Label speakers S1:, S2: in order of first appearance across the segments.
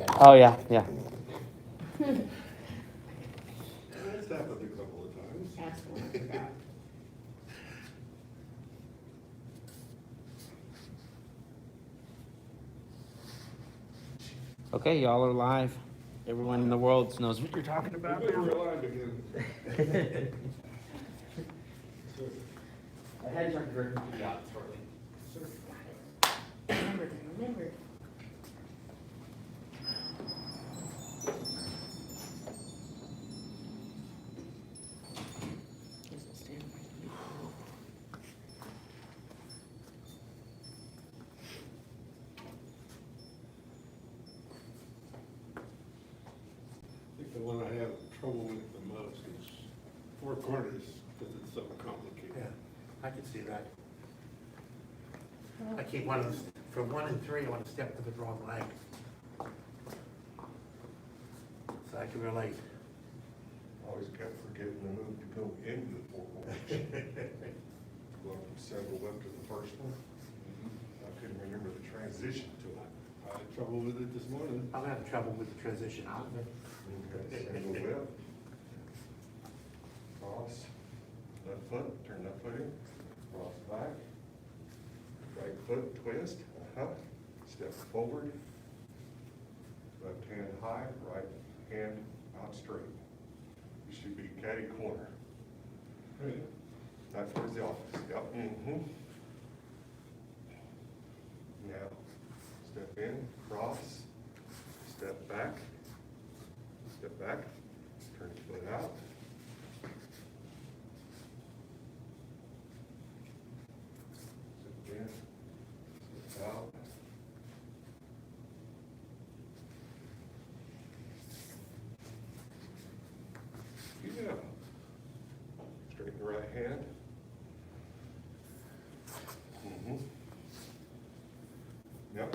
S1: Oh, yeah, yeah.
S2: That's happened a couple of times.
S3: Absolutely forgot.
S1: Okay, y'all are live. Everyone in the world knows what you're talking about
S2: We're
S1: now.
S2: alive again.
S1: I had Dr. Griffin put you out shortly.
S3: Remember.
S2: I think the one I have trouble with the most is four corners, because it's so complicated.
S4: Yeah, I can see that. I keep wanting, for 1 and 3, I want to step to the wrong leg. So I can relate.
S2: Always kept forgetting the move to go into the four corners. Well, several up to the first one. I couldn't remember the transition to it. I had trouble with it this morning.
S4: I'm having trouble with the transition out of it.
S2: Okay, single whip. Cross, left foot, turn that foot in, cross back. Right foot twist, step forward. Left hand high, right hand out straight. You should be caddy corner. That's towards the office, yep. Now, step in, cross, step back, turn the foot out. Step in, step out. Yeah. Straighten the right hand. Yep.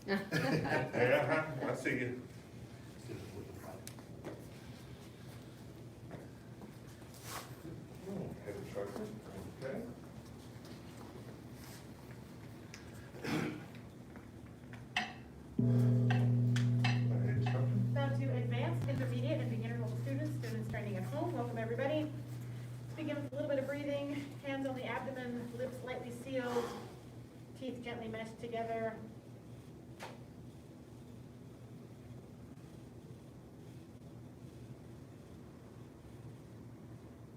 S2: Yeah, I see you. Head instructor, okay. Head instructor.
S3: Now to advanced, intermediate, and beginner level students training at home, welcome everybody. Let's begin with a little bit of breathing, hands on the abdomen, lips lightly sealed, teeth gently meshed together.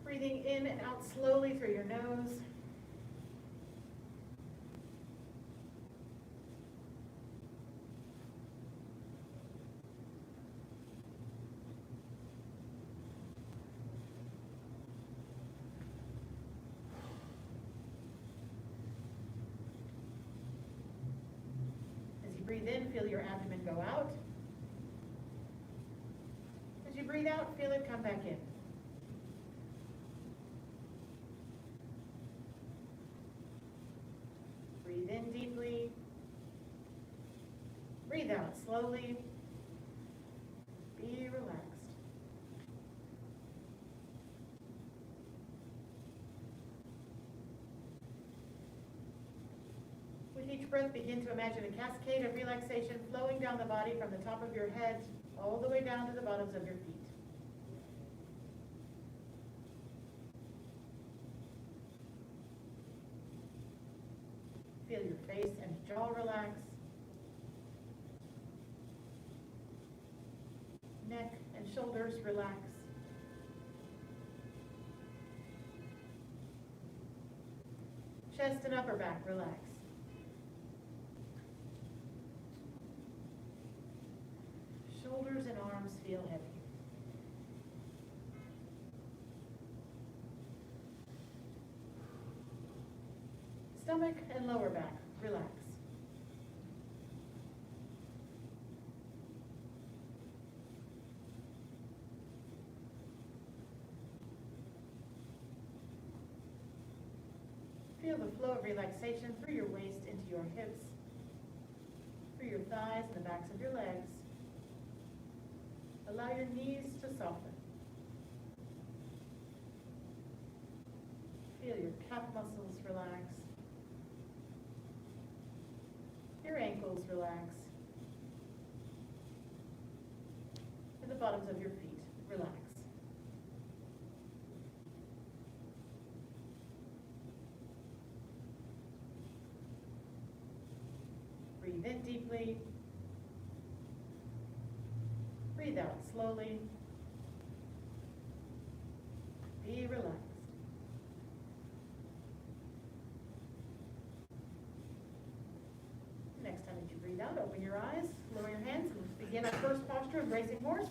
S3: Breathing in and out slowly through your nose. As you breathe in, feel your abdomen go out. As you breathe out, feel it come back in. Breathe in deeply. Breathe out slowly. Be relaxed. With each breath, begin to imagine a cascade of relaxation flowing down the body from the top of your head all the way down to the bottoms of your feet. Feel your face and jaw relax. Neck and shoulders relax. Chest and upper back relax. Shoulders and arms feel heavy. Stomach and lower back relax. Feel the flow of relaxation through your waist into your hips, through your thighs and the backs of your legs. Allow your knees to soften. Feel your calf muscles relax. Your ankles relax. bottoms of your feet. Relax. Breathe in deeply. Breathe out slowly. Be relaxed. Next time that you breathe out, open your eyes, lower your hands, and begin our first posture of racing horse.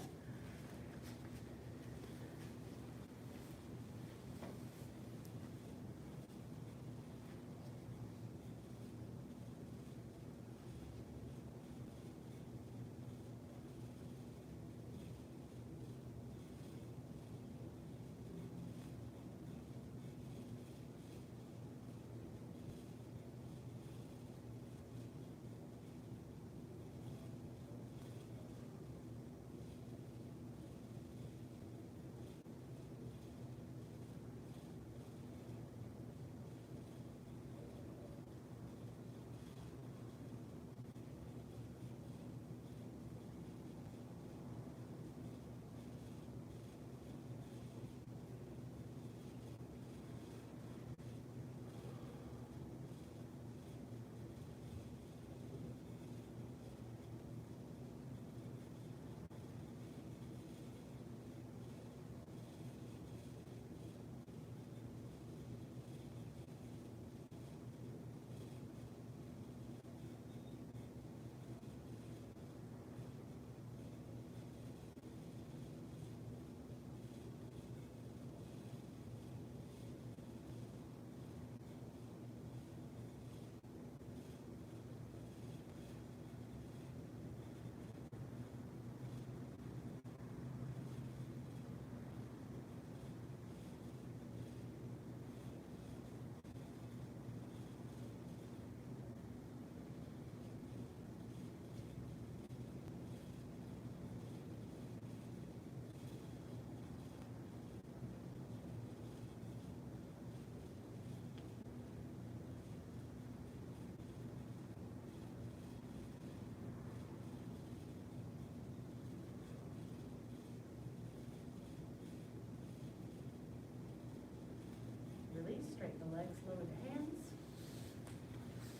S3: Release, straighten the legs, lower the hands.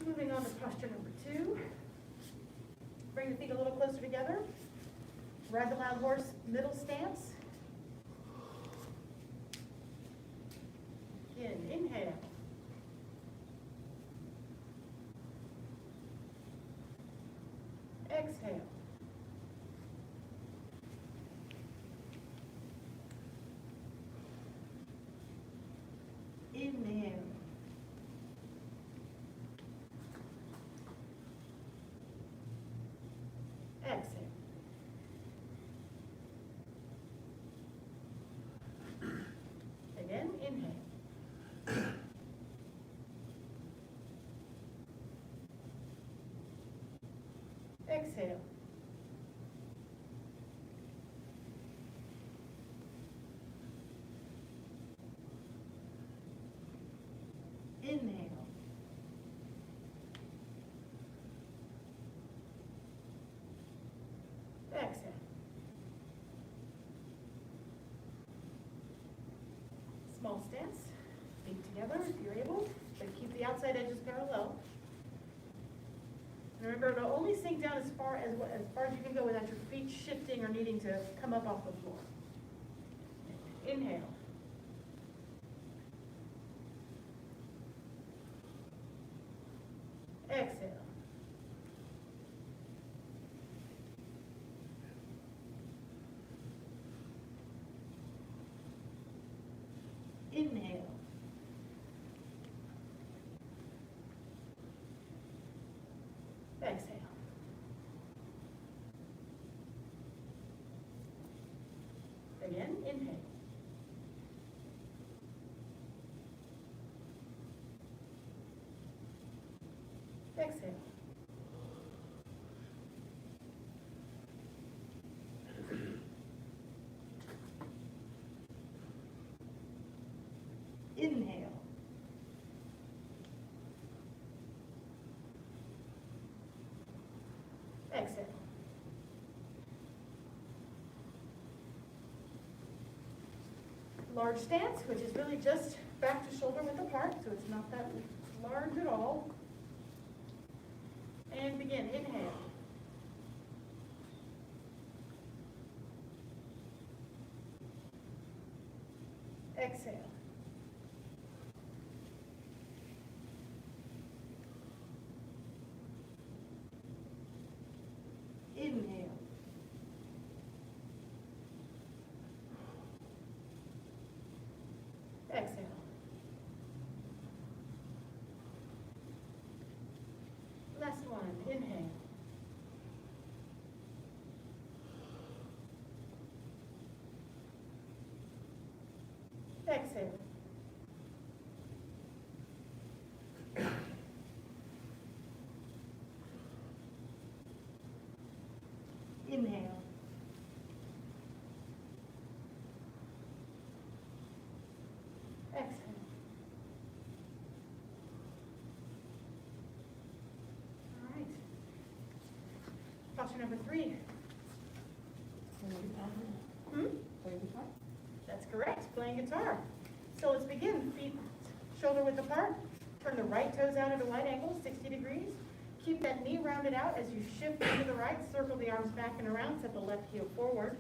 S3: Moving on to posture number 2. Bring the feet a little closer together. Ride the wild horse, middle stance. Inhale. Exhale. Inhale. Exhale. Again, inhale. Exhale. Inhale. Exhale. Small stance, feet together if you're able, but keep the outside edges parallel. And remember to only sink down as far as you can go without your feet shifting or needing to come up off the floor. Inhale. Exhale. Inhale. Exhale. Again, inhale. Exhale. Inhale. Exhale. large stance, which is really just back to shoulder width apart, so it's not that large at all. And begin, inhale. Exhale. Inhale. Exhale. Last one, inhale. Exhale. Inhale. Exhale. All right. Posture number 3. That's correct, playing guitar. So let's begin. Feet shoulder width apart. Turn the right toes out at a wide angle, 60 degrees. Keep that knee rounded out as you shift to the right. Circle the arms back and around. Set the left heel forward.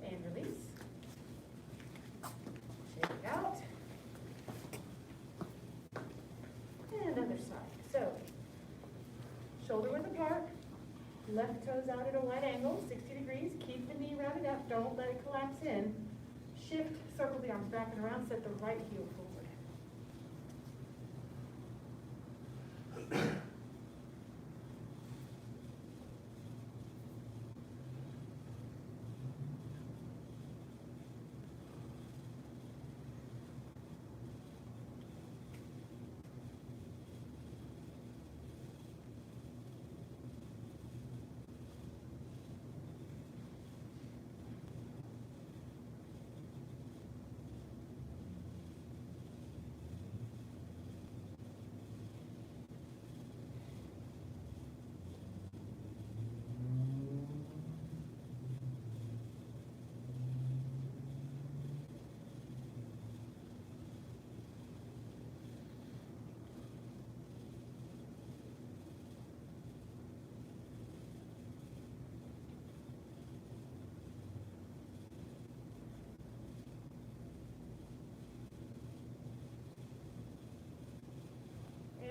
S3: And release. Shake it out. And other side. So, shoulder width apart, left toes out at a wide angle, 60 degrees. Keep the knee rounded up, don't let it collapse in. Shift, circle the arms back and around, set the right heel forward.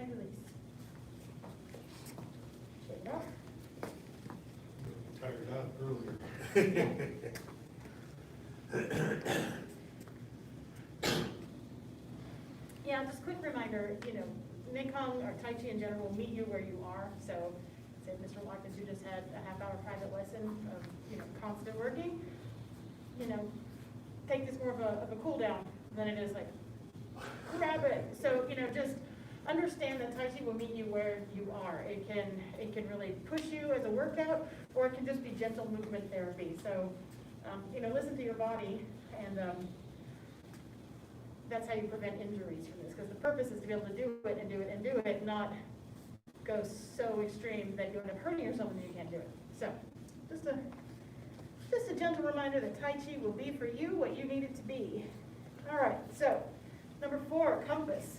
S3: And release. Shake it off.
S2: Tired out earlier.
S3: Yeah, just quick reminder, Mekong or Tai Chi in general will meet you where you are. So, say Mr. Watkins, you just had a half-hour private lesson of, constant working. Take this more of a cool down than it is like, grab it. So, just understand that Tai Chi will meet you where you are. It can really push you as a workout, or it can just be gentle movement therapy. So, listen to your body, and that's how you prevent injuries from this. Because the purpose is to be able to do it and do it and do it, not go so extreme that you end up hurting yourself and you can't do it. So, just a gentle reminder that Tai Chi will be for you what you need it to be. All right, so number 4, compass.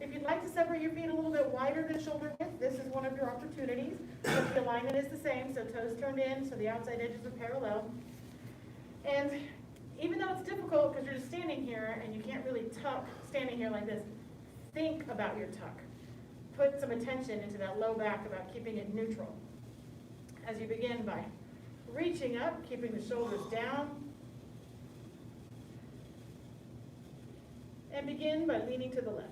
S3: If you'd like to separate your feet a little bit wider than shoulder width, this is one of your opportunities. But the alignment is the same, so toes turned in, so the outside edges are parallel. And even though it's difficult because you're just standing here and you can't really tuck standing here like this, think about your tuck. Put some attention into that low back about keeping it neutral. As you begin by reaching up, keeping the shoulders down. And begin by leaning to the left.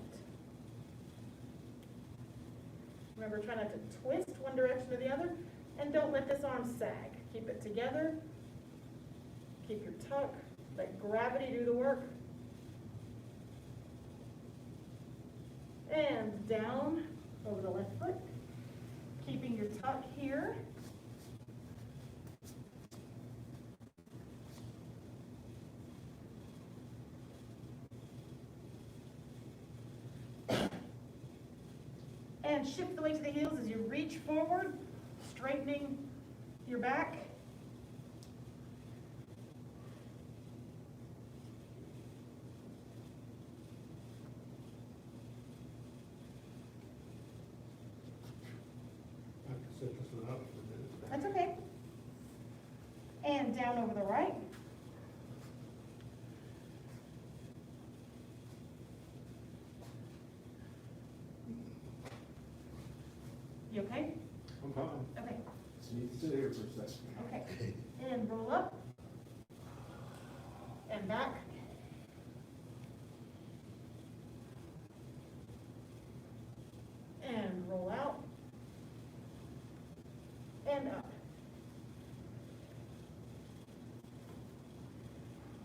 S3: Remember, try not to twist one direction or the other, and don't let this arm sag. Keep it together. Keep your tuck. Let gravity do the work. And down over the left foot. Keeping your tuck here. And shift the weight to the heels as you reach forward, straightening your back.
S4: I can set this one up for a minute.
S3: That's okay. And down over the right. You okay?
S1: I'm fine.
S3: Okay.
S1: Just need to sit here for a second.
S3: Okay. And roll up. And back. And roll out. And up.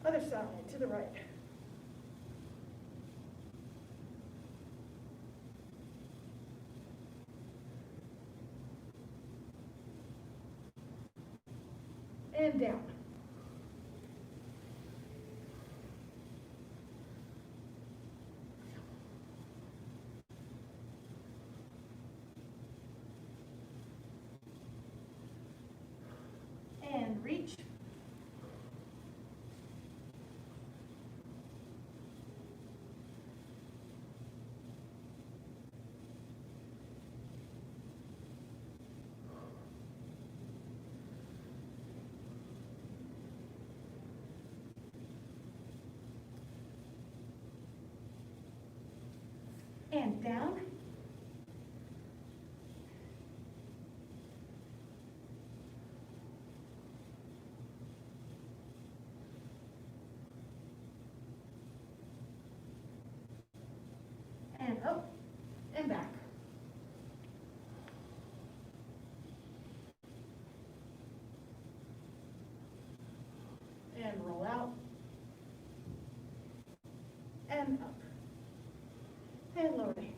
S3: Other side, to the right. And down. And reach. And down. And up and back. And roll out. And up. And lower the hands.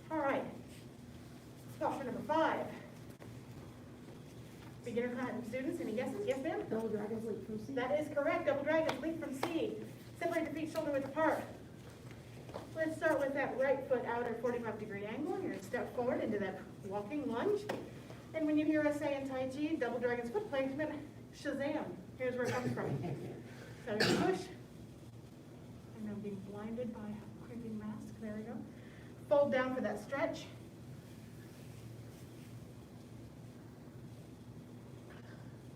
S3: All right. Posture number 5. Beginner climb students, any guesses? Yes, ma'am?
S5: Double dragons leap from C.
S3: That is correct. Double dragons, leap from C. Separate the feet shoulder width apart. Let's start with that right foot out at 45-degree angle. You're going to step forward into that walking lunge. And when you hear us say in Tai Chi, double dragon's foot placement, Shazam. Here's where it comes from. So you push. And I'm being blinded by a creeping mask. There we go. Fold down for that stretch.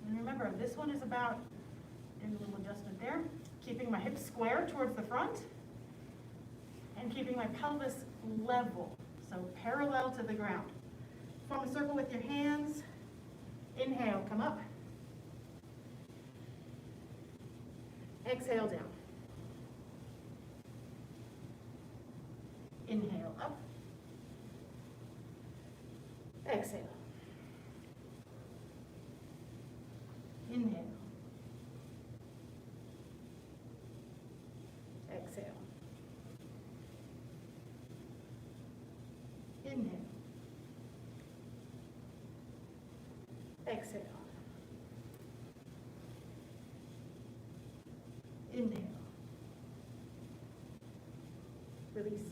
S3: And remember, this one is about, do a little adjustment there, keeping my hips square towards the front and keeping my pelvis level, so parallel to the ground. Form a circle with your hands. Inhale, come up. Exhale, down. Inhale, up. Exhale. Inhale. Exhale. Inhale. Exhale. Inhale. Release.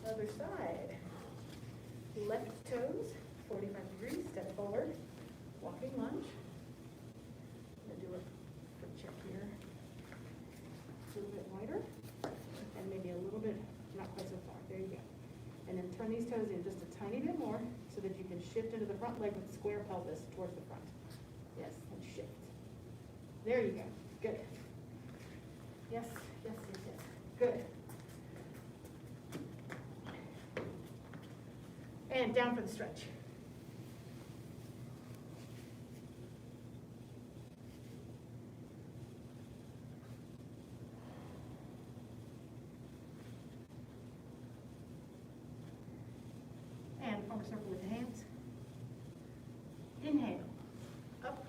S3: Other side. Left toes, 45 degrees, step forward. Walking lunge. I'm going to do a foot check here. A little bit wider, and maybe a little bit, not quite so far, there you go. And then turn these toes in just a tiny bit more so that you can shift into the front leg with square pelvis towards the front. Yes, and shift. There you go, good. Yes, yes, yes, yes, good. And down for the stretch. And form a circle with the hands. Inhale, up.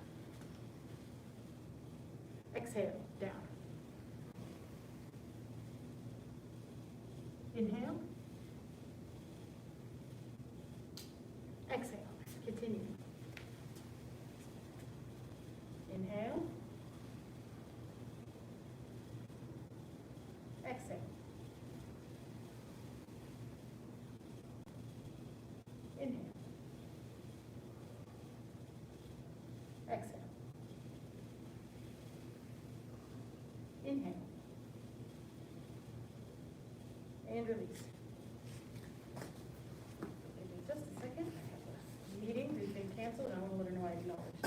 S3: Exhale, down. Inhale. Exhale, continue. Inhale. Exhale. Inhale. Exhale. Inhale. And release. Give me just a second. I have a meeting that's been canceled, and I want to let her know I acknowledge.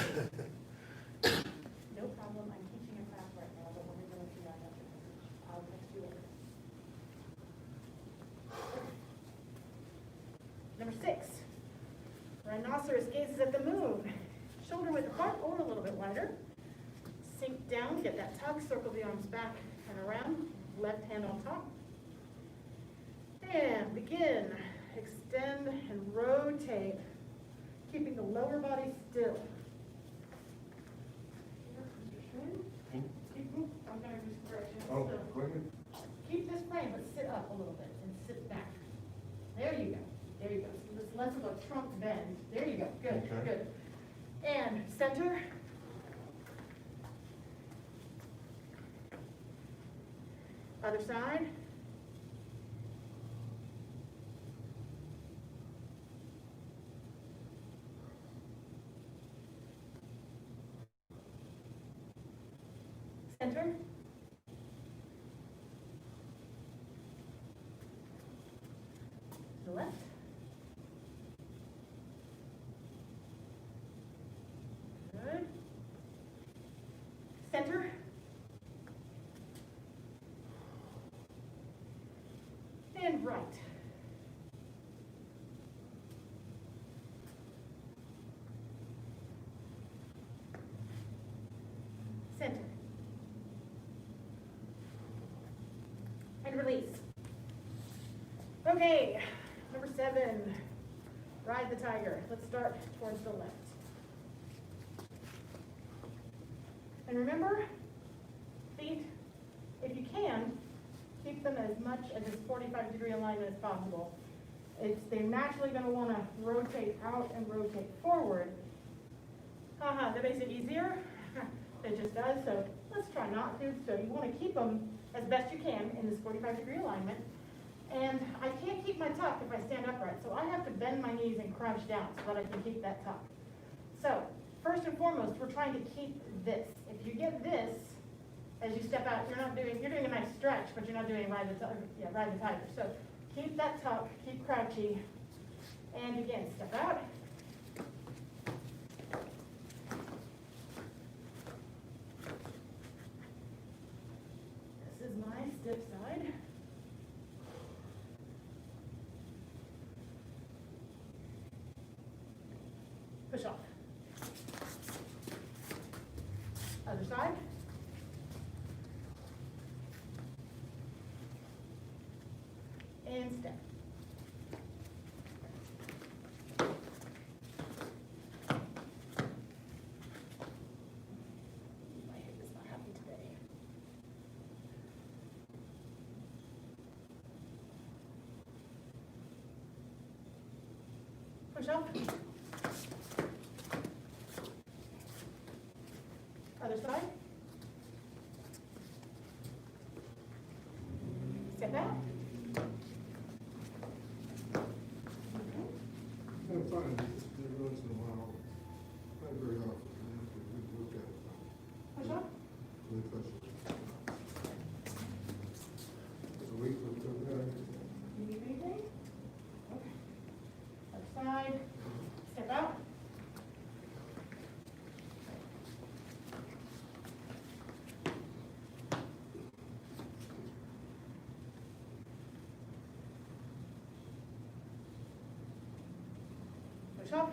S3: No problem. I'm teaching a class right now, but we're going to do that after this. I'll text you later. Number 6. Rhinoceros gazes at the moon. Shoulder width apart or a little bit wider. Sink down, get that tuck, circle the arms back and around. Left hand on top. And begin. Extend and rotate, keeping the lower body still. I'm going to do some corrections.
S2: Oh,
S3: So
S2: go ahead.
S3: keep this frame, but sit up a little bit and sit back. There you go. There you go. So it's less of a trunk bend. There you go. Good,
S2: Okay.
S3: good. And center. Other side. Center. To the left. Good. Center. And right. Center. And release. Okay, number 7, ride the tiger. Let's start towards the left. And remember, feet, if you can, keep them as much as this 45-degree alignment as possible. They're naturally going to want to rotate out and rotate forward. That makes it easier. It just does, so let's try not to. So you want to keep them as best you can in this 45-degree alignment. And I can't keep my tuck if I stand upright, so I have to bend my knees and crouch down so that I can keep that tuck. So first and foremost, we're trying to keep this. If you get this, as you step out, you're doing a nice stretch, but you're not doing ride the tiger. So keep that tuck, keep crouchy, and again, step out. This is my stiff side. Push off. Other side. And step. My hip is not happy today. Push up. Other side. Step out.
S4: I'm fine, every once in a while, not very often, we look at it.
S3: Push up.
S4: Really push it.
S3: Push off.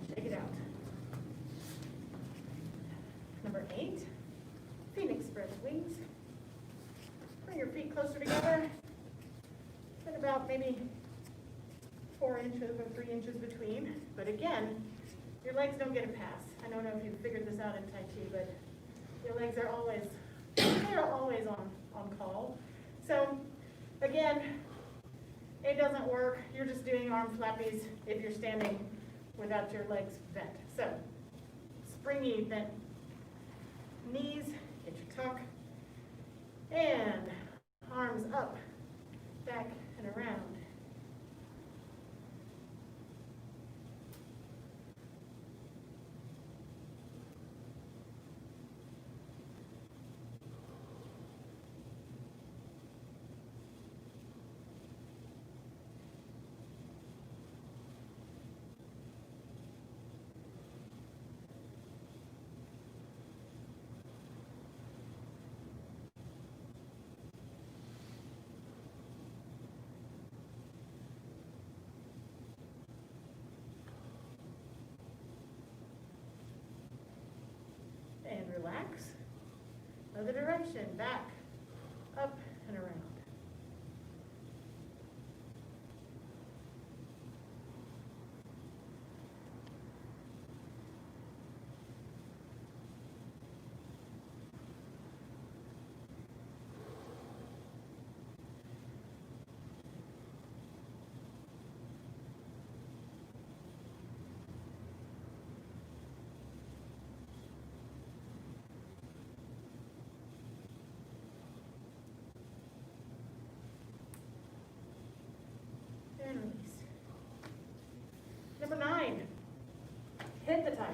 S3: Shake it out. Number 8, Phoenix spread the wings. Bring your feet closer together. Put about maybe 4 inches or 3 inches between. But again, your legs don't get a pass. I don't know if you've figured this out in Tai Chi, but your legs are always, they're always on call. So again, it doesn't work. You're just doing arm flappies if you're standing without your legs bent. So springy bent knees, get your tuck, and arms up, back, and around. And relax. Other direction, back, up, and around. And release. Number 9, hit the timer.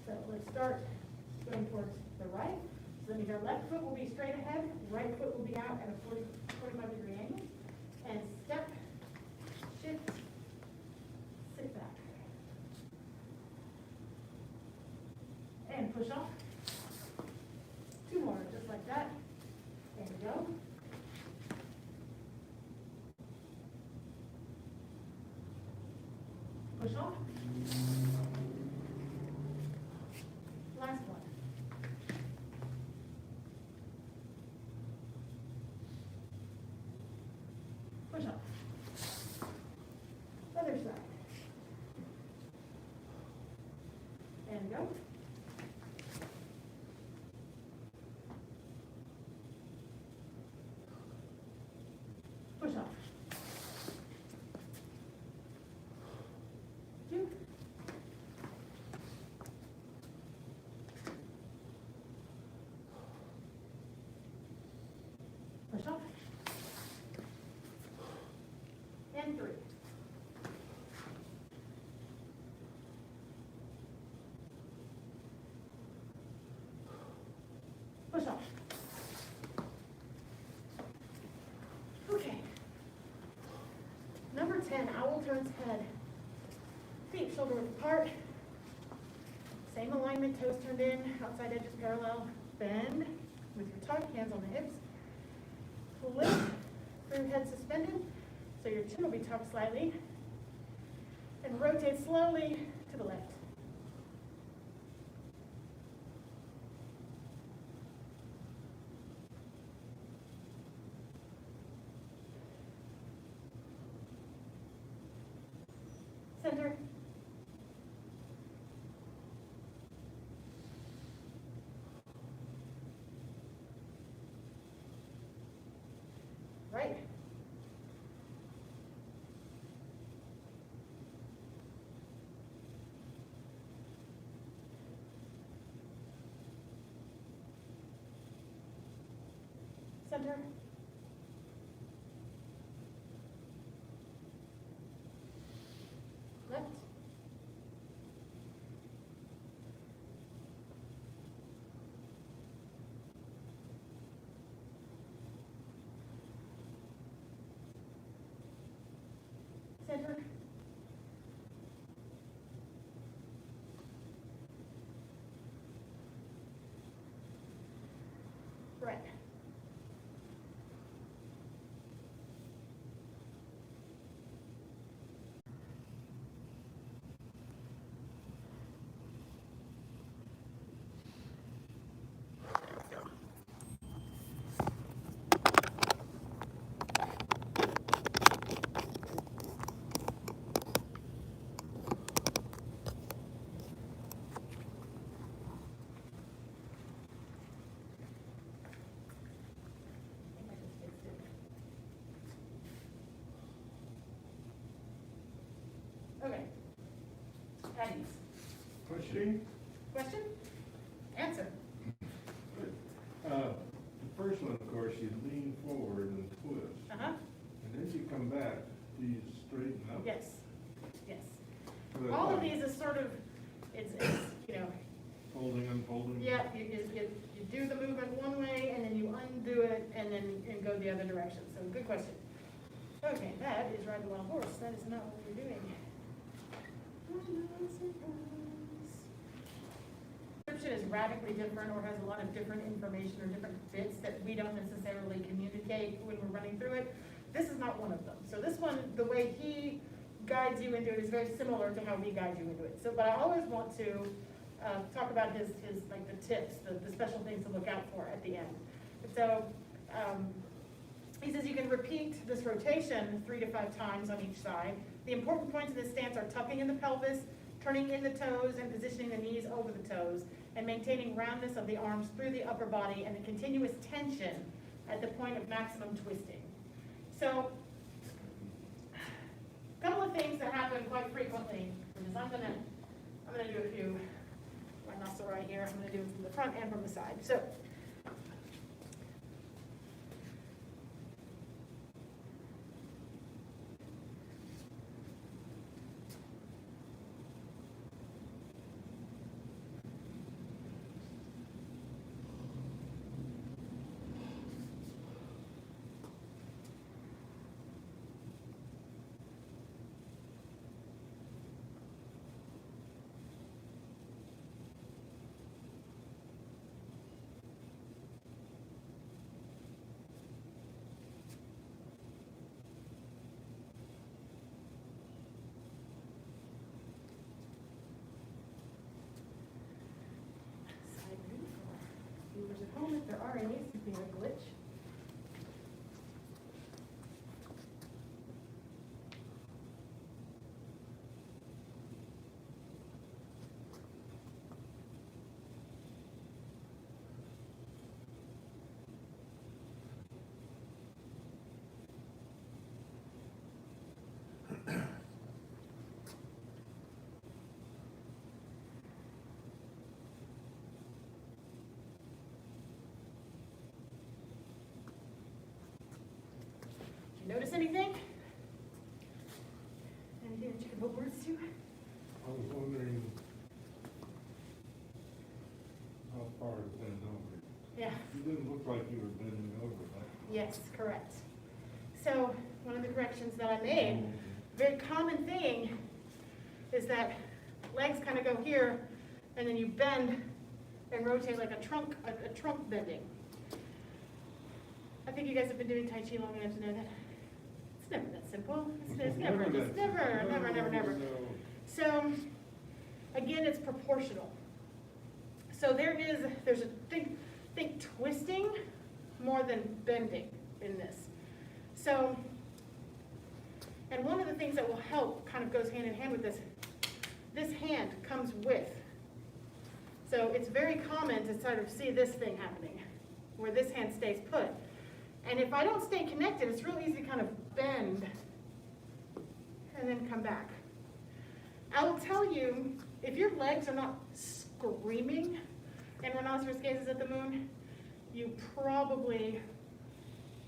S3: So let's start going towards the right. So that means our left foot will be straight ahead, right foot will be out at a 45-degree angle. And step, shift, sit back. And push off. 2 more, just like that. And go. Push off. Last one. Push off. Other side. And go. Push off. 2. Push off. And 3. Push off. Okay. Number 10, owl turns head. Feet shoulder width apart. Same alignment, toes turned in, outside edges parallel. Bend with your tuck, hands on the hips. Lift through head suspended, so your chin will be tucked slightly. And rotate slowly to the left. Center. Right. Center. Left. Center. Right. Okay. At ease.
S4: Question?
S3: Question? Answer.
S4: The first one, of course, you lean forward and twist,
S3: Uh-huh.
S4: and as you come back, do you straighten up?
S3: Yes. Yes.
S4: But,
S3: All of these is sort of, it's, you know,
S4: Folding, unfolding?
S3: yeah, you do the movement one way, and then you undo it, and then and go the other direction. So, good question. Okay, that is riding a wild horse. That is not what we're doing. Description is radically different or has a lot of different information or different bits that we don't necessarily communicate when we're running through it. This is not one of them. So this one, the way he guides you into it is very similar to how we guide you into it. So, but I always want to talk about his like the tips, the special things to look out for at the end. So he says you can repeat this rotation 3 to 5 times on each side. The important points of this stance are tucking in the pelvis, turning in the toes and positioning the knees over the toes, and maintaining roundness of the arms through the upper body and the continuous tension at the point of maximum twisting. So, a couple of things that happen quite frequently, because I'm gonna do a few, my muscle right here, I'm gonna do it from the front and from the side. So, side view for viewers at home, if there are any, it could be a glitch. Notice anything? Anything that you can put words to?
S4: I was wondering how far to bend over.
S3: Yeah,
S4: You didn't look like you were bending over, right?
S3: yes, correct. So, one of the corrections that I made, very common thing is that legs kind of go here, and then you bend and rotate like a trunk bending. I think you guys have been doing Tai Chi long enough to know that it's never that simple. It's never. So, again, it's proportional. So there's a think twisting more than bending in this. So, and one of the things that will help kind of goes hand in hand with this hand comes with. So it's very common to sort of see this thing happening, where this hand stays put. And if I don't stay connected, it's real easy to kind of bend and then come back. I will tell you, if your legs are not screaming and rhinoceros gazes at the moon, you probably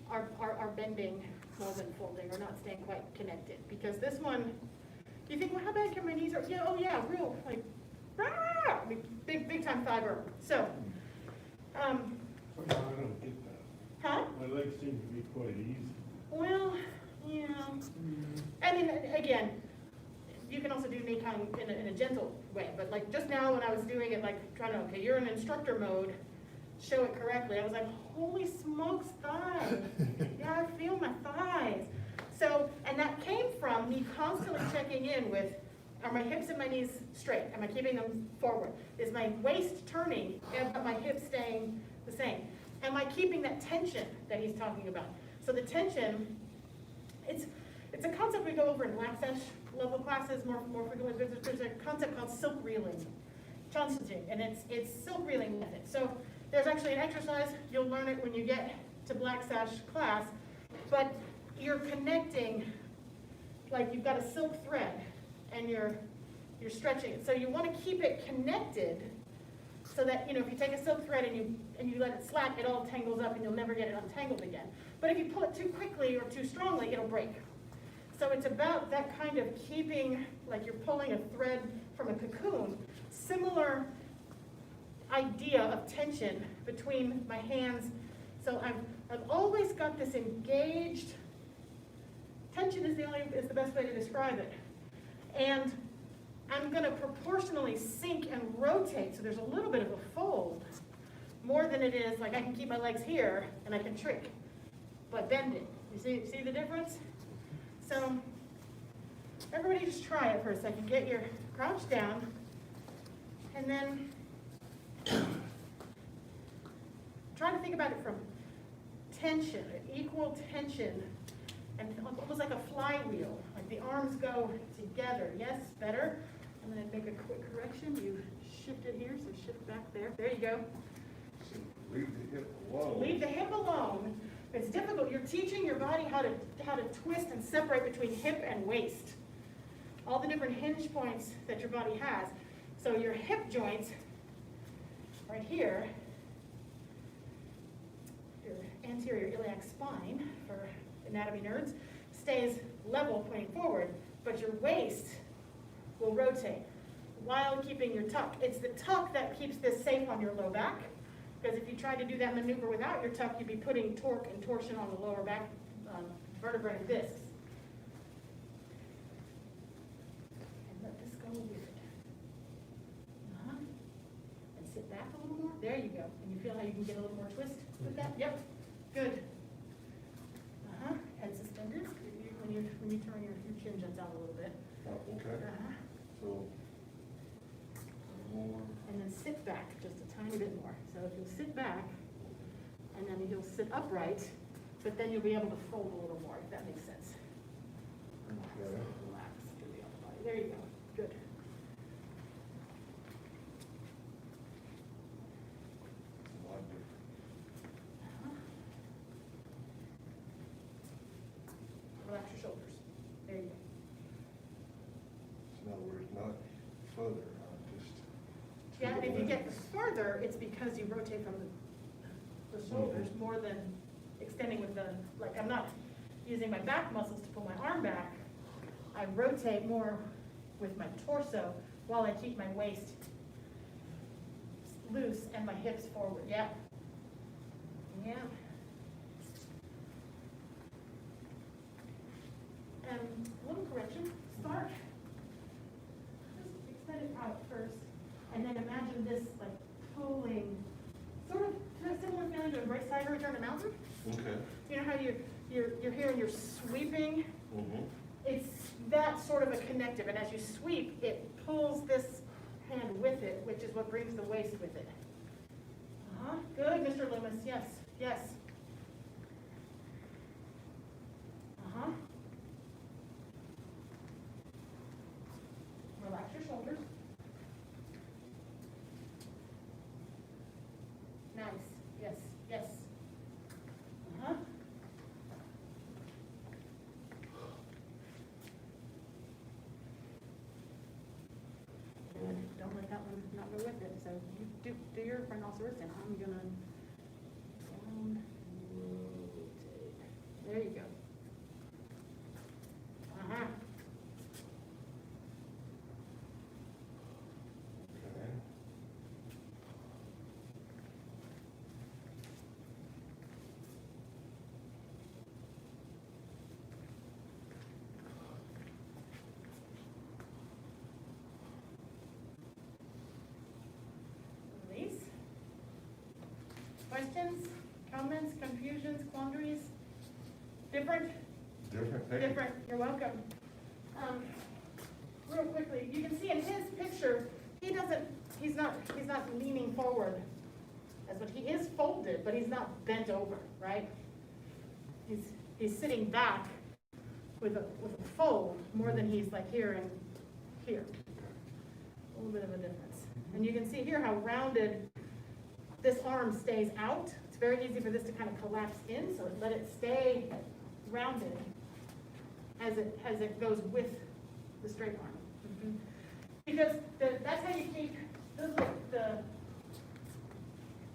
S3: are bending more than folding or not staying quite connected. Because this one, you think, well, how bad can my knees are? Yeah, oh yeah, real, like, rah! Big time thigh burn. So,
S4: Somehow I don't get that.
S3: huh?
S4: My legs seem to be quite easy.
S3: Well, yeah. I mean, again, you can also do knee kind in a gentle way, but like just now when I was doing it, like trying to, okay, you're in instructor mode, show it correctly. I was like, holy smokes, thighs. Yeah, I feel my thighs. So, and that came from me constantly checking in with, are my hips and my knees straight? Am I keeping them forward? Is my waist turning and my hips staying the same? Am I keeping that tension that he's talking about? So the tension, it's a concept we go over in black sash level classes more frequently. There's a concept called silk reeling, challenging, and it's silk reeling method. So there's actually an exercise, you'll learn it when you get to black sash class, but you're connecting, like you've got a silk thread, and you're stretching it. So you want to keep it connected so that, if you take a silk thread and you let it slack, it all tangles up and you'll never get it untangled again. But if you pull it too quickly or too strongly, it'll break. So it's about that kind of keeping, like you're pulling a thread from a cocoon, similar idea of tension between my hands. So I've always got this engaged, tension is the best way to describe it. And I'm going to proportionally sink and rotate, so there's a little bit of a fold, more than it is like I can keep my legs here and I can trick by bending. You see the difference? So everybody just try it for a second. Get your crouch down, and then try to think about it from tension, equal tension, and almost like a flywheel, like the arms go together. Yes, better. I'm going to make a quick correction. You shift it here, so shift back there. There you go.
S2: Leave the hip alone.
S3: Leave the hip alone. It's difficult. You're teaching your body how to twist and separate between hip and waist. All the different hinge points that your body has. So your hip joints, right here, your anterior iliac spine, for anatomy nerds, stays level pointing forward, but your waist will rotate while keeping your tuck. It's the tuck that keeps this safe on your low back, because if you tried to do that maneuver without your tuck, you'd be putting torque and torsion on the lower back vertebrae and discs. And let this go weird. And sit back a little more. There you go. And you feel how you can get a little more twist with that? Yep. Good. And suspenders. When you turn your chin jets out a little bit.
S2: Oh, okay. So, more.
S3: And then sit back just a tiny bit more. So if you'll sit back, and then you'll sit upright, but then you'll be able to fold a little more, if that makes sense.
S2: Okay.
S3: Relax through the upper body. There you go. Good.
S2: A lot different.
S3: Relax your shoulders. There you go.
S2: So in other words, not further, just. to
S3: Yeah, and
S2: the
S3: if you get
S2: limits.
S3: further, it's because you rotate from the shoulders more than extending with the, like I'm not using my back muscles to pull my arm back. I rotate more with my torso while I keep my waist loose and my hips forward. Yeah. Yeah. And a little correction. Start. Just extend it out first. And then imagine this like pulling, sort of a similar feeling to embrace tiger return to mountain.
S2: Okay.
S3: You know how you're here and you're sweeping?
S2: Mm-hmm.
S3: It's that sort of a connective, and as you sweep, it pulls this hand with it, which is what brings the waist with it. Good, Mr. Loomis. Yes, yes. Relax your shoulders. Nice. Yes, yes. Good. Don't let that one not go with it. So you do your rhinoceros, and I'm gonna down, rotate. There you go.
S2: Okay.
S3: Release. Questions, comments, confusions, quandaries? Different?
S2: Different, thank you.
S3: Different, you're welcome. Real quickly, you can see in his picture, he's not leaning forward as much. He is folded, but he's not bent over, right? He's sitting back with a fold more than he's like here and here. A little bit of a difference. And you can see here how rounded this arm stays out. It's very easy for this to kind of collapse in, so let it stay rounded as it goes with the straight arm. Because that's how you keep, those are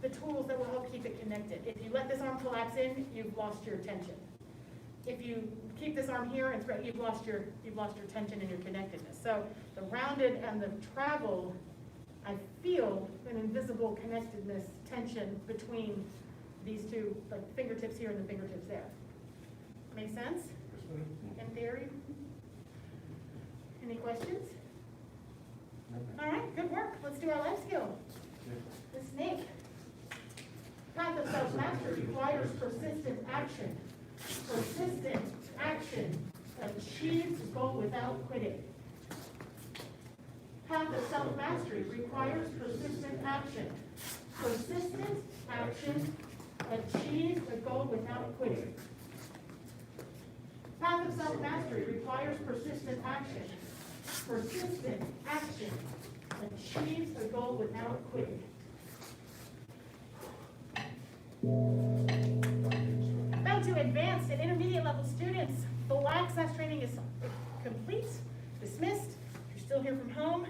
S3: the tools that will help keep it connected. If you let this arm collapse in, you've lost your tension. If you keep this arm here and spread, you've lost your tension and your connectedness. So the rounded and the travel, I feel an invisible connectedness tension between these two, like fingertips here and the fingertips there. Make sense? In theory? Any questions? All right, good work. Let's do our life skill. The snake. Path of self-mastery requires persistent action. Persistent action achieves goal without quitting. Path of self-mastery requires persistent action. Persistent action achieves a goal without quitting. Path of self-mastery requires persistent action. Persistent action achieves a goal without quitting. About to advanced and intermediate level students, the access training is complete, dismissed. If you're still here from home,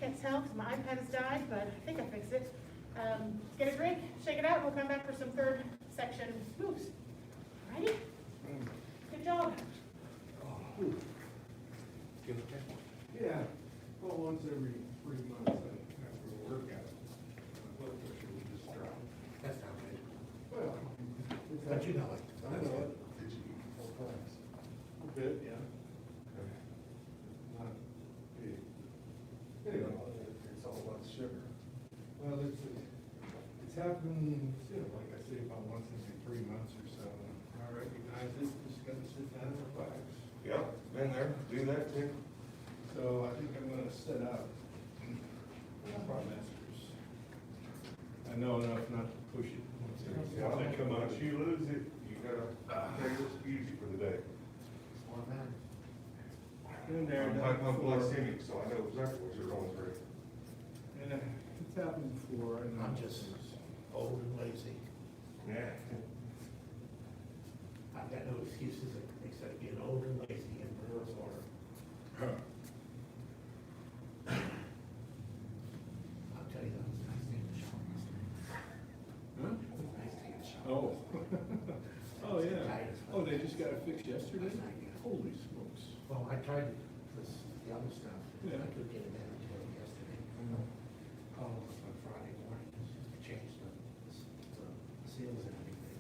S3: can't tell because my iPad has died, but I think I fixed it. Get a drink, shake it out, and we'll come back for some third section moves. Alrighty? Good job.
S4: Yeah, well, once every 3 months, I have to work out. My blood pressure will just drop.
S5: That's not good.
S4: Well.
S5: But you know it.
S4: I know it.
S2: Did you eat 4 times?
S4: A bit, yeah. Not big. Anyway,
S2: It's all about sugar.
S4: well, it's happened, you know, like I say, about once every 3 months or so. I recognize it, just gotta sit down and relax.
S2: Yep, been there, do that too.
S4: So I think I'm gonna set up masters. I know enough not to push it.
S2: Yeah, once you lose it, you gotta take this easy for the day.
S5: Smart man.
S4: Been there,
S2: I'm
S4: done it before.
S2: hypoglycemic, so I know exactly what you're going through.
S4: Yeah, it's happened before. I know.
S5: I'm just old and lazy.
S2: Yeah.
S5: I've got no excuses except being old and lazy and Brewer's order. I'll tell you, that was nice taking the shower last night.
S4: Huh?
S5: It was nice taking the shower.
S4: Oh. Oh, yeah.
S5: Tired as
S4: Oh,
S5: fuck.
S4: they just got it fixed yesterday?
S5: Last night, yeah.
S4: Holy smokes.
S5: Well, I tried the other stuff.
S4: Yeah.
S5: I couldn't get it in until yesterday. Called on Friday morning, to change the seals and everything.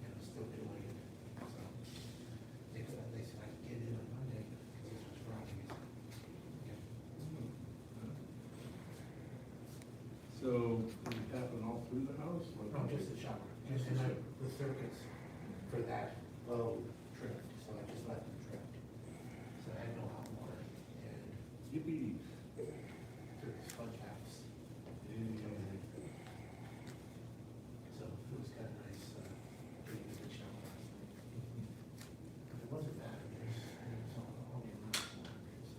S5: And I'm still doing it. So they said I could get in on Monday, because this was Friday. Yeah.
S4: So, did it happen all through the house? Like-
S5: No, just the shower.
S4: Just the
S5: And
S4: shower.
S5: the circuits for that low tripped, so I just let them trip. So I had no hot water and
S4: Yippee.
S5: took the sponge house.
S4: Yeah.
S5: So it was kind of nice, pretty good shower last night. It wasn't bad, it was only around 400, so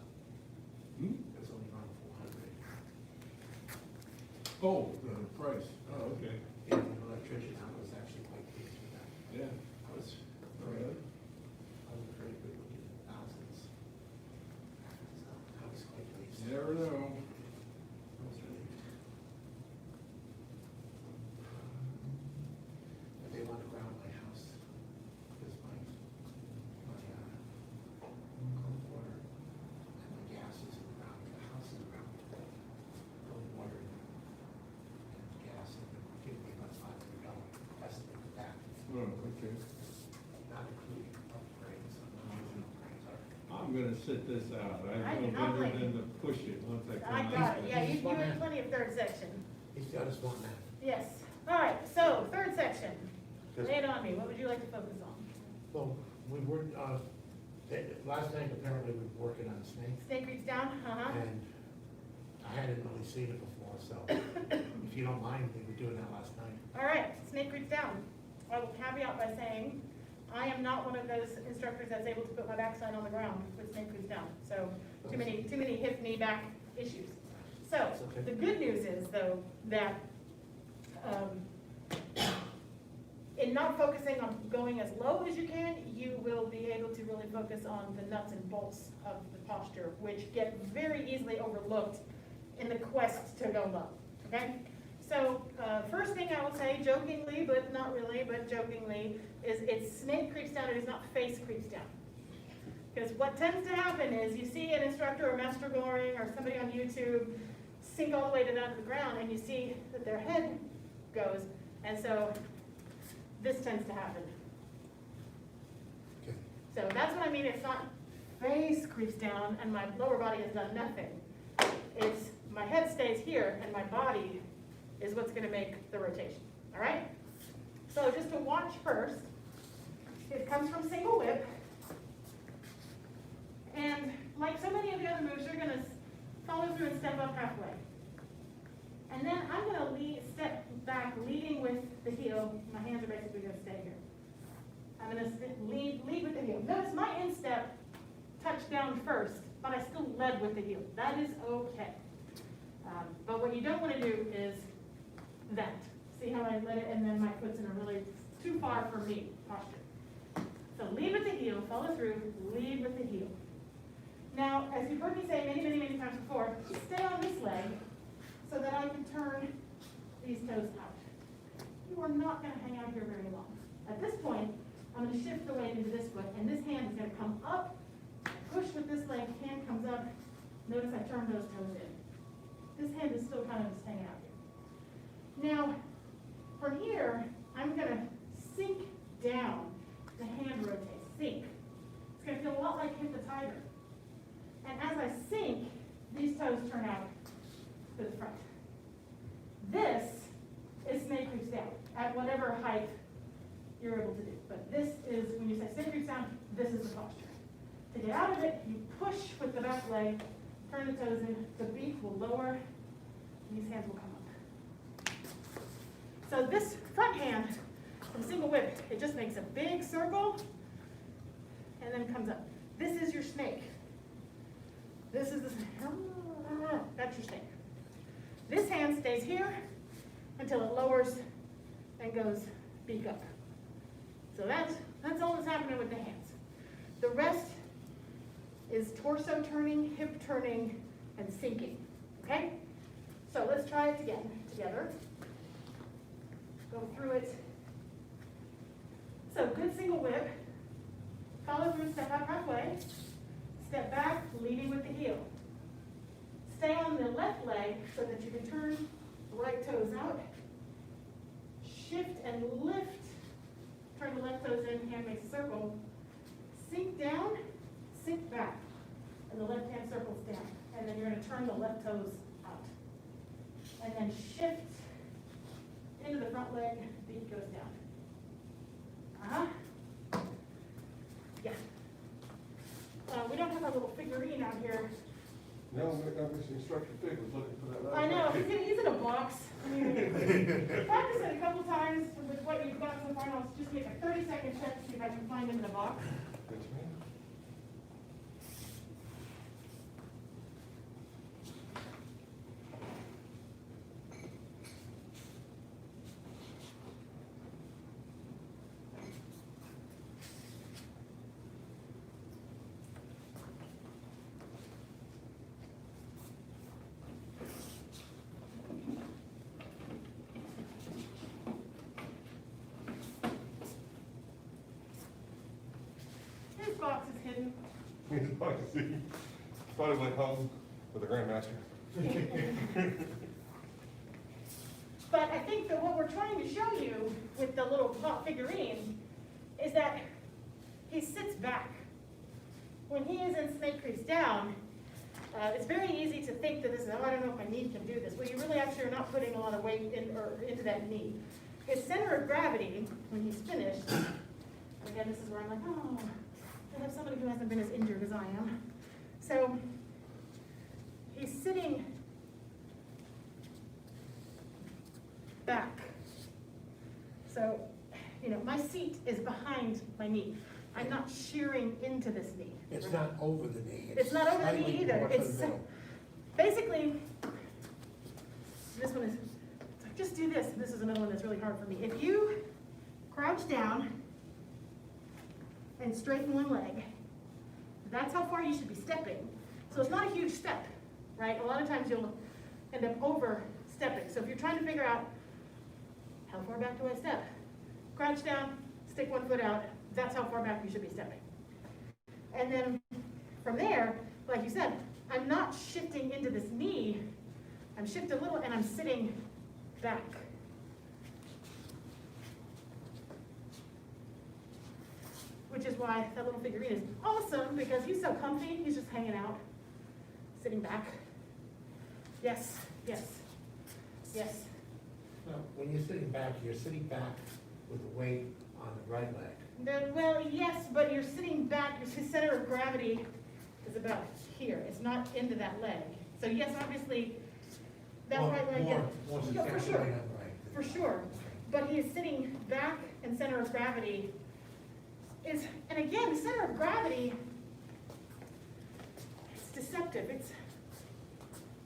S4: Hmm?
S5: it was only around 400.
S4: Oh, the price. Oh, okay.
S5: And the electrician, I was actually quite pleased with that.
S4: Yeah.
S5: I was
S4: Alright.
S5: I was afraid we would get thousands. So I was quite pleased.
S4: You never know.
S5: I was relieved. But they want to ground my house, because my cold water and my gas is in the ground, the house is ground. Cold water and gas, and they're giving me about $500 estimate for that,
S4: Oh, okay.
S5: not including upgrades.
S4: I'm gonna sit this out.
S3: I
S4: I
S3: do
S4: know
S3: not
S4: better
S3: blame
S4: than to push it once I
S3: I
S4: come
S3: got
S4: out.
S3: it. Yeah, you had plenty of third section.
S5: He's got us one man.
S3: Yes. All right, so third section.
S2: Yes.
S3: Lay it on me. What would you like to focus on?
S5: Well, we were, last night apparently we were working on a snake,
S3: Snake reach down? Uh-huh.
S5: and I hadn't really seen it before, so if you don't mind, we were doing that last night.
S3: All right, snake reach down. I will caveat by saying, I am not one of those instructors that's able to put my backside on the ground with snake reach down. So too many hip, knee, back issues. So
S5: That's okay.
S3: the good news is though, that in not focusing on going as low as you can, you will be able to really focus on the nuts and bolts of the posture, which get very easily overlooked in the quest to go low, okay? So, first thing I will say, jokingly, but not really, but jokingly, is it's snake creeps down, it is not face creeps down. Because what tends to happen is you see an instructor or Master Gohring or somebody on YouTube sink all the way down to the ground, and you see that their head goes, and so this tends to happen.
S5: Okay.
S3: So that's what I mean, it's not face creeps down and my lower body has done nothing. It's my head stays here and my body is what's gonna make the rotation, all right? So just to watch first, it comes from single whip. And like so many of the other moves, you're gonna follow through and step up halfway. And then I'm gonna step back, leading with the heel. My hands are basically gonna stay here. I'm gonna lead with the heel. Notice my instep touched down first, but I still led with the heel. That is okay. But what you don't wanna do is that. See how I let it, and then my foot's in a really too far for me posture. So lead with the heel, follow through, lead with the heel. Now, as you've heard me say many, many, many times before, stay on this leg so that I can turn these toes out. You are not going to hang out here very long. At this point, I'm going to shift the weight into this foot, and this hand is going to come up, push with this leg, hand comes up. Notice I turned those toes in. This hand is still kind of just hanging out here. Now, from here, I'm going to sink down. The hand rotates, sink. It's going to feel a lot like hit the tiger. And as I sink, these toes turn out to the front. This is snake creeps down at whatever height you're able to do. But this is, when you say snake creeps down, this is the posture. To get out of it, you push with the back leg, turn the toes in, the beak will lower, and these hands will come up. So this front hand, from single whip, it just makes a big circle, and then comes up. This is your snake. This is the snake. That's your snake. This hand stays here until it lowers and goes beak up. So that's all that's happening with the hands. The rest is torso turning, hip turning, and sinking. Okay? So let's try it again together. Go through it. So good single whip. Follow through, step out halfway. Step back, leading with the heel. Stay on the left leg so that you can turn the right toes out. Shift and lift. Turn the left toes in, hand makes a circle. Sink down, sink back. And the left hand circles down. And then you're going to turn the left toes out. And then shift into the front leg, beat goes down. Yeah. We don't have a little figurine out here.
S2: No, this instructor Fig was looking for that.
S3: I know, he's in a box. I mean, practice it a couple times with what you've got so far, and I'll just make a 30-second check to see if I can find him in the box.
S2: Yes, ma'am.
S3: His box is hidden.
S2: He's probably, probably went home with the Grandmaster.
S3: But I think that what we're trying to show you with the little pop figurine is that he sits back. When he is in snake creeps down, it's very easy to think that this is, oh, I don't know if my knee can do this. Well, you really actually are not putting a lot of weight into that knee. His center of gravity, when he's finished, again, this is where I'm like, oh, I have somebody who hasn't been as injured as I am. So he's sitting back. So, my seat is behind my knee. I'm not shearing into this knee.
S5: It's not over the knee.
S3: It's not over the knee
S5: slightly
S3: either.
S5: more to the
S3: It's
S5: middle.
S3: basically, this one is, just do this. This is another one that's really hard for me. If you crouch down, and straighten one leg. That's how far you should be stepping. So it's not a huge step, right? A lot of times you'll end up overstepping. So if you're trying to figure out, how far back do I step? Crouch down, stick one foot out. That's how far back you should be stepping. And then from there, like you said, I'm not shifting into this knee. I'm shifting a little and I'm sitting back. Which is why that little figurine is awesome, because he's so comfy, he's just hanging out, sitting back. Yes, yes, yes.
S5: No, when you're sitting back with the weight on the right leg.
S3: Well, yes, but you're sitting back, your center of gravity is about here. It's not into that leg. So yes, obviously, that right leg,
S5: More
S3: yeah, for
S5: substantial
S3: sure,
S5: weight on the right.
S3: for sure. But he is sitting back, and center of gravity is, and again, center of gravity, it's deceptive.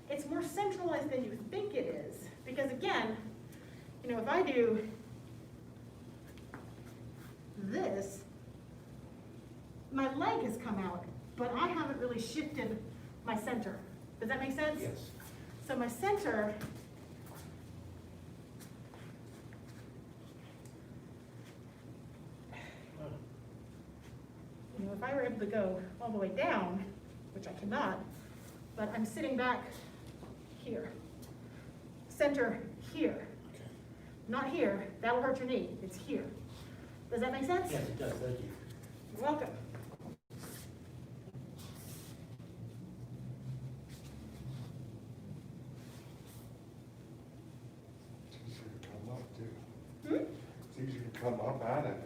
S3: It's more centralized than you think it is. Because again, you know, if I do this, my leg has come out, but I haven't really shifted my center. Does that make sense?
S5: Yes.
S3: So my center, you know, if I were able to go all the way down, which I cannot, but I'm sitting back here. Center here.
S5: Okay.
S3: Not here, that'll hurt your knee, it's here. Does that make sense?
S5: Yes, it does, thank you.
S3: You're welcome.
S2: It's easier to come up too.
S3: Hmm?
S2: It's easier to come up out of it.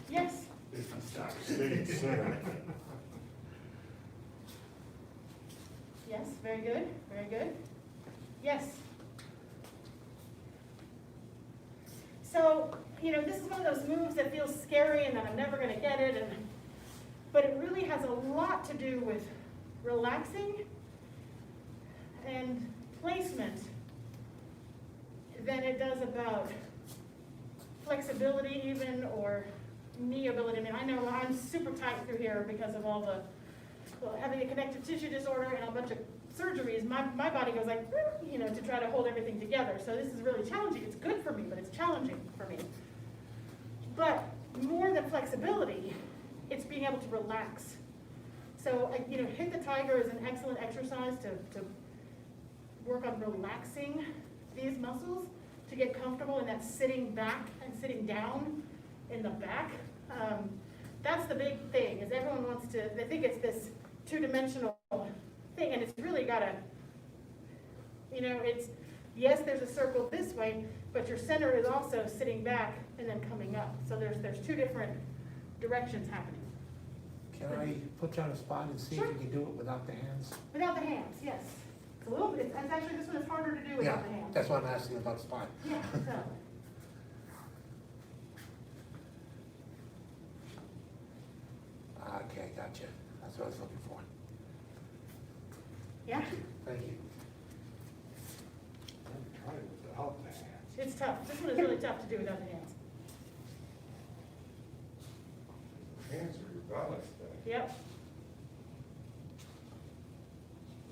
S3: Yes,
S2: If you start staying center.
S3: yes, very good, very good. Yes. So, you know, this is one of those moves that feels scary and that I'm never gonna get it, but it really has a lot to do with relaxing and placement than it does about flexibility even, or knee ability. I mean, I know I'm super tight through here because of all the, well, having a connective tissue disorder and a bunch of surgeries. My body goes like, you know, to try to hold everything together. So this is really challenging. It's good for me, but it's challenging for me. But more than flexibility, it's being able to relax. So, you know, Hit the Tiger is an excellent exercise to work on relaxing these muscles, to get comfortable in that sitting back and sitting down in the back. That's the big thing, is everyone wants to, they think it's this two-dimensional thing, and it's really gotta, you know, it's, yes, there's a circle this way, but your center is also sitting back and then coming up. So there's two different directions happening.
S5: Can I put you on a spot and see if
S3: Sure.
S5: you can do it without the hands?
S3: Without the hands, yes. It's a little bit, it's actually, this one is harder to do
S5: Yeah,
S3: without the hands.
S5: that's why I'm asking about spot.
S3: Yeah, so.
S5: Okay, gotcha. That's what I was looking for.
S3: Yeah,
S5: Thank you.
S2: I'm trying without the hands.
S3: it's tough. This one is really tough to do without the hands.
S2: Hands are your balance thing.
S3: Yep.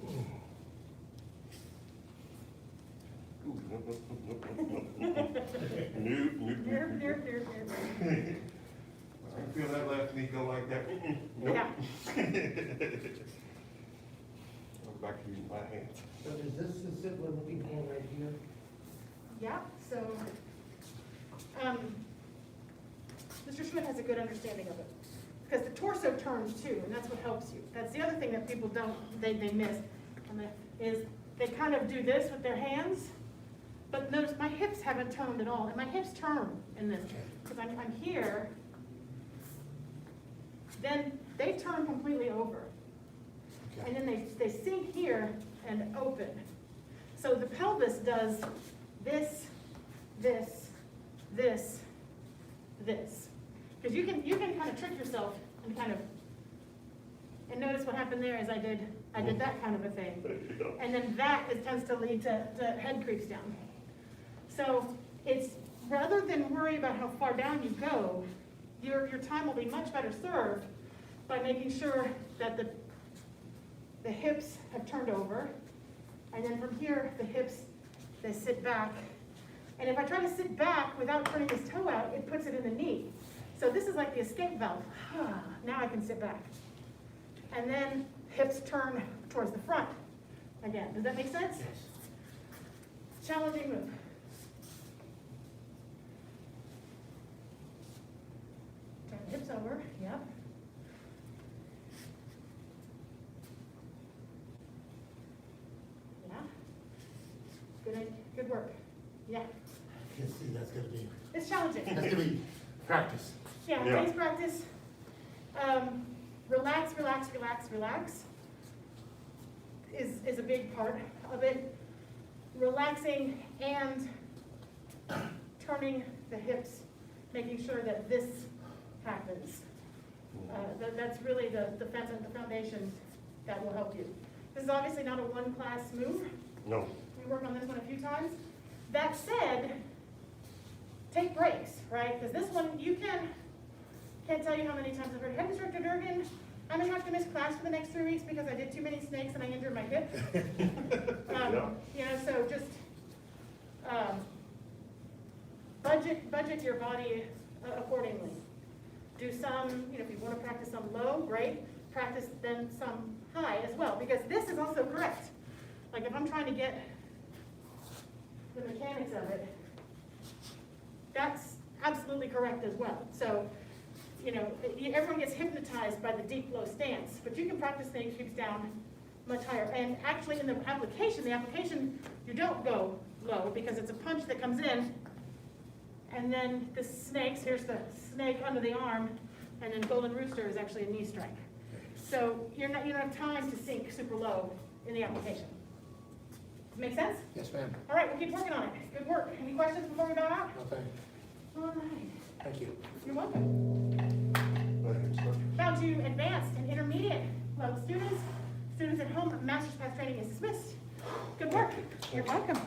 S2: Nope.
S3: There.
S2: I feel that left knee go like that. Nope.
S3: Yeah.
S2: I'm back to using my hands.
S5: So is this the sit we're looking for right here?
S3: Yeah, so, Mr. Schmidt has a good understanding of it. Because the torso turns too, and that's what helps you. That's the other thing that people don't, they miss, is they kind of do this with their hands, but notice my hips haven't turned at all, and my hips turn in this, because I'm here, then they turn completely over. And then they sink here and open. So the pelvis does this, this, this, this. Because you can kind of trick yourself and kind of, and notice what happened there is I did that kind of a thing. And then that tends to lead to head creeps down. So it's rather than worry about how far down you go, your time will be much better served by making sure that the hips have turned over. And then from here, the hips, they sit back. And if I try to sit back without turning this toe out, it puts it in the knee. So this is like the escape valve. Now I can sit back. And then hips turn towards the front again. Does that make sense?
S5: Yes.
S3: Challenging move. Turn the hips over, yep. Yeah. Good work. Yeah.
S5: I can see that's gonna be,
S3: It's challenging.
S5: that's gonna be practice.
S3: Yeah,
S2: Yeah.
S3: day's practice. Relax, relax, relax, relax is a big part of it. Relaxing and turning the hips, making sure that this happens. That's really the foundation that will help you. This is obviously not a one-class move.
S2: No.
S3: We worked on this one a few times. That said, take breaks, right? Because this one, can't tell you how many times I've heard, Head Instructor Durgan, I'm gonna have to miss class for the next 3 weeks because I did too many snakes and I injured my hip.
S2: Yeah.
S3: You know, so just budget your body accordingly. Do some, you know, if you want to practice some low, great. Practice then some high as well, because this is also correct. Like if I'm trying to get the mechanics of it, that's absolutely correct as well. So, you know, everyone gets hypnotized by the deep low stance, but you can practice things keeps down much higher. And actually in the application, you don't go low because it's a punch that comes in, and then the snakes, here's the snake under the arm, and then golden rooster is actually a knee strike. So you don't have time to sink super low in the application. Make sense?
S5: Yes, ma'am.
S3: All right, we'll keep working on it. Good work. Any questions before we bow out?
S5: No, thank you.
S3: All right.
S5: Thank you.
S3: You're welcome.
S2: Go ahead, instructor.
S3: Down to advanced and intermediate level students. Students at home, master's class training is dismissed. Good work. You're welcome.